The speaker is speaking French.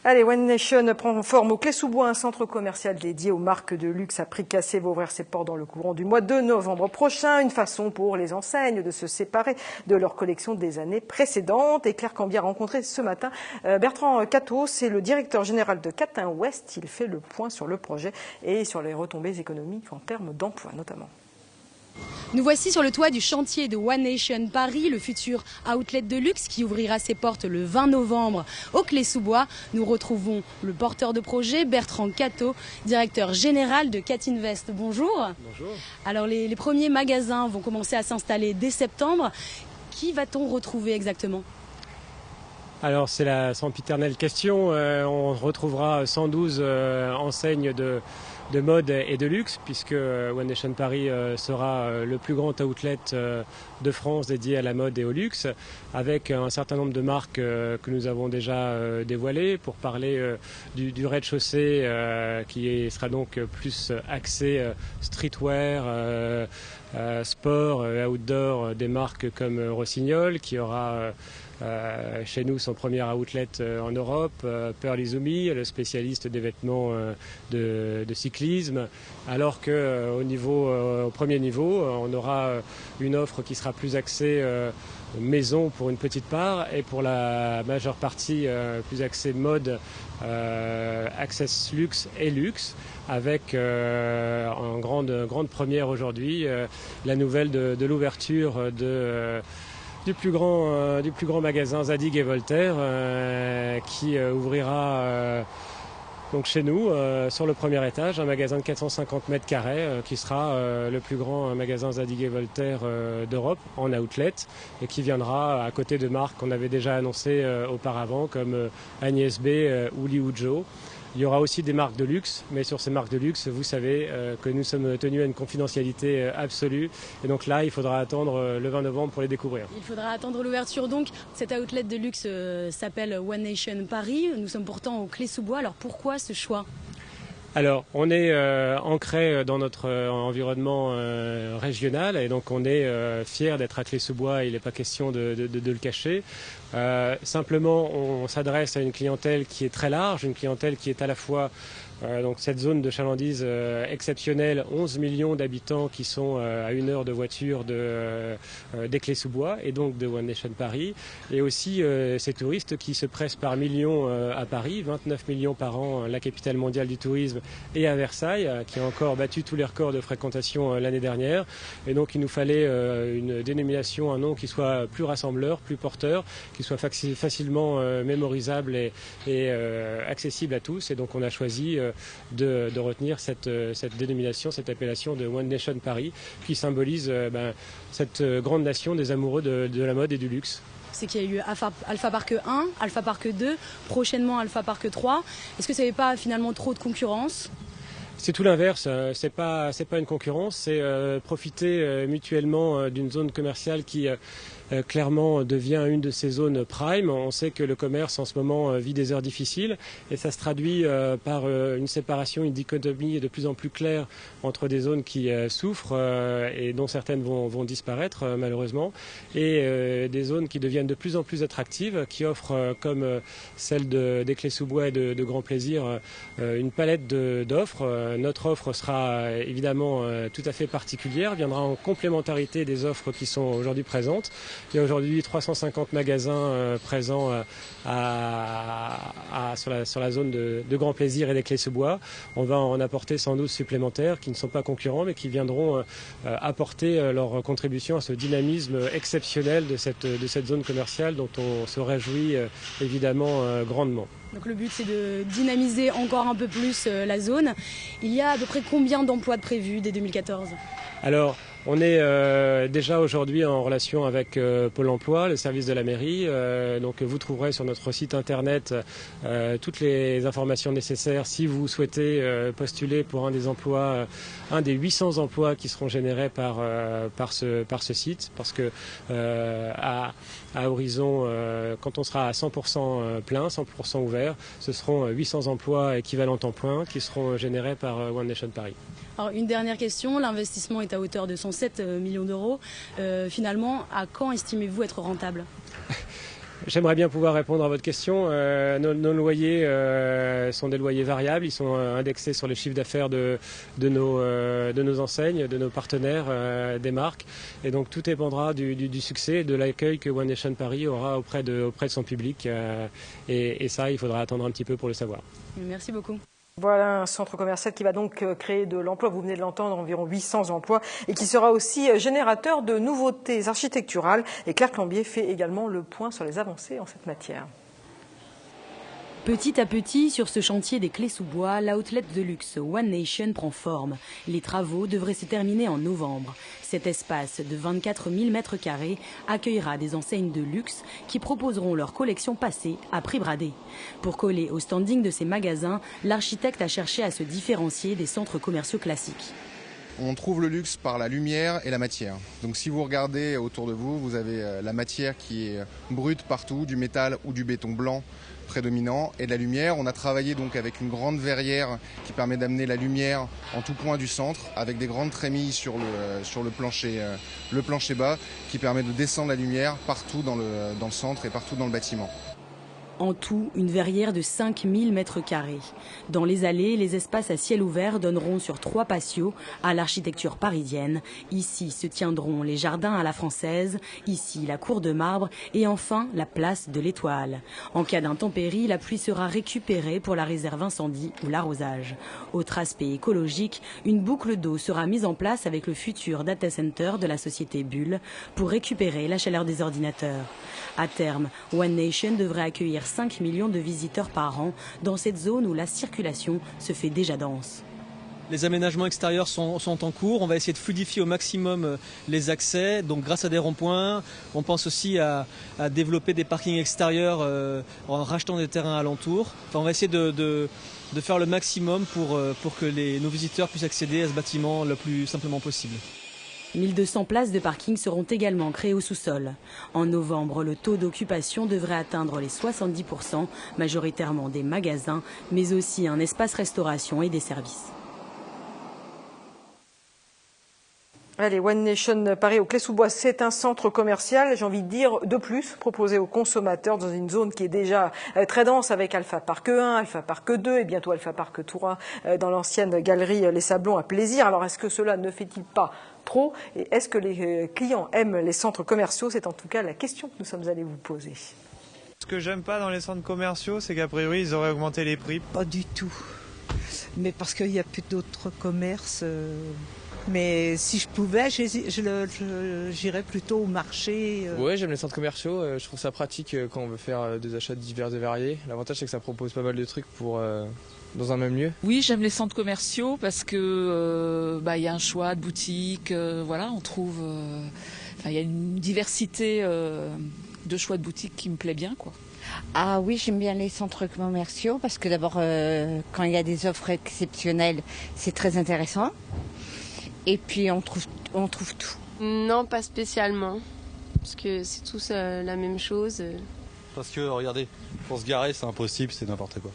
Allez, One Nation prend forme au Clé-sous-Bois, un centre commercial dédié aux marques de luxe à prix cassé va ouvrir ses portes dans le courant du mois de novembre prochain. Une façon pour les enseignes de se séparer de leur collection des années précédentes. Et Claire Cambier a rencontré ce matin Bertrand Catteau, c'est le directeur général de Catin Ouest. Il fait le point sur le projet et sur les retombées économiques en termes d'emploi notamment. Nous voici sur le toit du chantier de One Nation Paris, le futur outlet de luxe qui ouvrira ses portes le 20 novembre au Clé-sous-Bois. Nous retrouvons le porteur de projet, Bertrand Catteau, directeur général de Catinvest. Bonjour. Bonjour. Alors les premiers magasins vont commencer à s'installer dès septembre. Qui va-t-on retrouver exactement ? Alors c'est la sempiternelle question. On retrouvera 112 enseignes de mode et de luxe, puisque One Nation Paris sera le plus grand outlet de France dédié à la mode et au luxe, avec un certain nombre de marques que nous avons déjà dévoilées. Pour parler du rez-de-chaussée qui sera donc plus axé streetwear, sport, outdoor, des marques comme Rossignol, qui aura chez nous son premier outlet en Europe, Pearl Izumi, le spécialiste des vêtements de cyclisme, alors qu'au premier niveau, on aura une offre qui sera plus axée maison pour une petite part et pour la majeure partie plus axée mode, access luxe et luxe, avec en grande première aujourd'hui la nouvelle de l'ouverture du plus grand magasin Zadig et Voltaire qui ouvrira donc chez nous sur le premier étage, un magasin de 450 mètres carrés qui sera le plus grand magasin Zadig et Voltaire d'Europe en outlet et qui viendra à côté de marques qu'on avait déjà annoncées auparavant comme Agnès B ou Liu Zhou. Il y aura aussi des marques de luxe, mais sur ces marques de luxe, vous savez que nous sommes tenus à une confidentialité absolue. Et donc là, il faudra attendre le 20 novembre pour les découvrir. Il faudra attendre l'ouverture donc. Cet outlet de luxe s'appelle One Nation Paris. Nous sommes pourtant au Clé-sous-Bois. Alors pourquoi ce choix ? Alors, on est ancré dans notre environnement régional et donc on est fiers d'être à Clé-sous-Bois, il n'est pas question de le cacher. Simplement, on s'adresse à une clientèle qui est très large, une clientèle qui est à la fois donc cette zone de chalandise exceptionnelle, 11 millions d'habitants qui sont à 1 heure de voiture des Clés-sous-Bois et donc de One Nation Paris, et aussi ces touristes qui se pressent par millions à Paris, 29 millions par an, la capitale mondiale du tourisme, et à Versailles, qui a encore battu tous les records de fréquentation l'année dernière. Et donc il nous fallait une dénomination, un nom qui soit plus rassembleur, plus porteur, qui soit facilement mémorisable et accessible à tous. Et donc on a choisi de retenir cette dénomination, cette appellation de One Nation Paris, qui symbolise cette grande nation des amoureux de la mode et du luxe. C'est qu'il y a eu Alpha Park 1, Alpha Park 2, prochainement Alpha Park 3. Est-ce que ça n'avait pas finalement trop de concurrence ? C'est tout l'inverse, c'est pas une concurrence, c'est profiter mutuellement d'une zone commerciale qui clairement devient une de ces zones prime. On sait que le commerce en ce moment vit des heures difficiles et ça se traduit par une séparation, une dichotomie de plus en plus claire entre des zones qui souffrent et dont certaines vont disparaître malheureusement, et des zones qui deviennent de plus en plus attractives, qui offrent comme celle des Clés-sous-Bois et de Grand Plaisir une palette d'offres. Notre offre sera évidemment tout à fait particulière, viendra en complémentarité des offres qui sont aujourd'hui présentes. Il y a aujourd'hui 350 magasins présents sur la zone de Grand Plaisir et des Clés-sous-Bois. On va en apporter 112 supplémentaires qui ne sont pas concurrents mais qui viendront apporter leur contribution à ce dynamisme exceptionnel de cette zone commerciale dont on se réjouit évidemment grandement. Donc le but c'est de dynamiser encore un peu plus la zone. Il y a à peu près combien d'emplois de prévus dès 2014 ? Alors, on est déjà aujourd'hui en relation avec Pôle emploi, le service de la mairie. Donc vous trouverez sur notre site internet toutes les informations nécessaires si vous souhaitez postuler pour un des emplois, un des 800 emplois qui seront générés par ce site. Parce que à horizon, quand on sera à 100% plein, 100% ouvert, ce seront 800 emplois équivalents temps plein qui seront générés par One Nation Paris. Alors, une dernière question, l'investissement est à hauteur de 107 millions d'euros. Finalement, à quand estimez-vous être rentable ? J'aimerais bien pouvoir répondre à votre question. Nos loyers sont des loyers variables, ils sont indexés sur les chiffres d'affaires de nos enseignes, de nos partenaires, des marques. Et donc tout dépendra du succès et de l'accueil que One Nation Paris aura auprès de son public. Et ça, il faudra attendre un petit peu pour le savoir. Merci beaucoup. Voilà un centre commercial qui va donc créer de l'emploi, vous venez de l'entendre, environ 800 emplois, et qui sera aussi générateur de nouveautés architecturales. Et Claire Clambier fait également le point sur les avancées en cette matière. Petit à petit, sur ce chantier des Clés-sous-Bois, l'outlet de luxe One Nation prend forme. Les travaux devraient se terminer en novembre. Cet espace de 24 000 m² accueillera des enseignes de luxe qui proposeront leur collection passée à prix bradé. Pour coller au standing de ces magasins, l'architecte a cherché à se différencier des centres commerciaux classiques. On trouve le luxe par la lumière et la matière. Donc si vous regardez autour de vous, vous avez la matière qui est brute partout, du métal ou du béton blanc prédominant, et de la lumière. On a travaillé donc avec une grande verrière qui permet d'amener la lumière en tout point du centre, avec des grandes trémilles sur le plancher bas, qui permet de descendre la lumière partout dans le centre et partout dans le bâtiment. En tout, une verrière de 5000 m². Dans les allées, les espaces à ciel ouvert donneront sur 3 patios à l'architecture parisienne. Ici se tiendront les jardins à la française, ici la cour de marbre et enfin la place de l'Étoile. En cas d'intempérie, la pluie sera récupérée pour la réserve incendie ou l'arrosage. Autre aspect écologique, une boucle d'eau sera mise en place avec le futur data center de la société Bull pour récupérer la chaleur des ordinateurs. À terme, One Nation devrait accueillir 5 millions de visiteurs par an dans cette zone où la circulation se fait déjà dense. Les aménagements extérieurs sont en cours. On va essayer de fluidifier au maximum les accès, donc grâce à des ronds-points. On pense aussi à développer des parkings extérieurs en rachetant des terrains alentours. Enfin, on va essayer de faire le maximum pour que nos visiteurs puissent accéder à ce bâtiment le plus simplement possible. 1200 places de parking seront également créées au sous-sol. En novembre, le taux d'occupation devrait atteindre les 70%, majoritairement des magasins, mais aussi un espace restauration et des services. Allez, One Nation Paris au Clés-sous-Bois, c'est un centre commercial, j'ai envie de dire, de plus, proposé aux consommateurs dans une zone qui est déjà très dense avec Alpha Park 1, Alpha Park 2 et bientôt Alpha Park 3 dans l'ancienne galerie Les Sablons à Plaisir. Alors, est-ce que cela ne fait-il pas trop? Et est-ce que les clients aiment les centres commerciaux? C'est en tout cas la question que nous sommes allés vous poser. Ce que j'aime pas dans les centres commerciaux, c'est qu'a priori, ils auraient augmenté les prix. Pas du tout. Mais parce qu'il n'y a plus d'autres commerces. Mais si je pouvais, j'irais plutôt au marché. Ouais, j'aime les centres commerciaux. Je trouve ça pratique quand on veut faire des achats divers et variés. L'avantage, c'est que ça propose pas mal de trucs dans un même lieu. Oui, j'aime les centres commerciaux parce que y a un choix de boutiques. Voilà, on trouve. Il y a une diversité de choix de boutiques qui me plaît bien, quoi. Ah oui, j'aime bien les centres commerciaux parce que d'abord, quand il y a des offres exceptionnelles, c'est très intéressant. Et puis on trouve tout. Non, pas spécialement, parce que c'est tous la même chose. Parce que regardez, pour se garer c'est impossible, c'est n'importe quoi.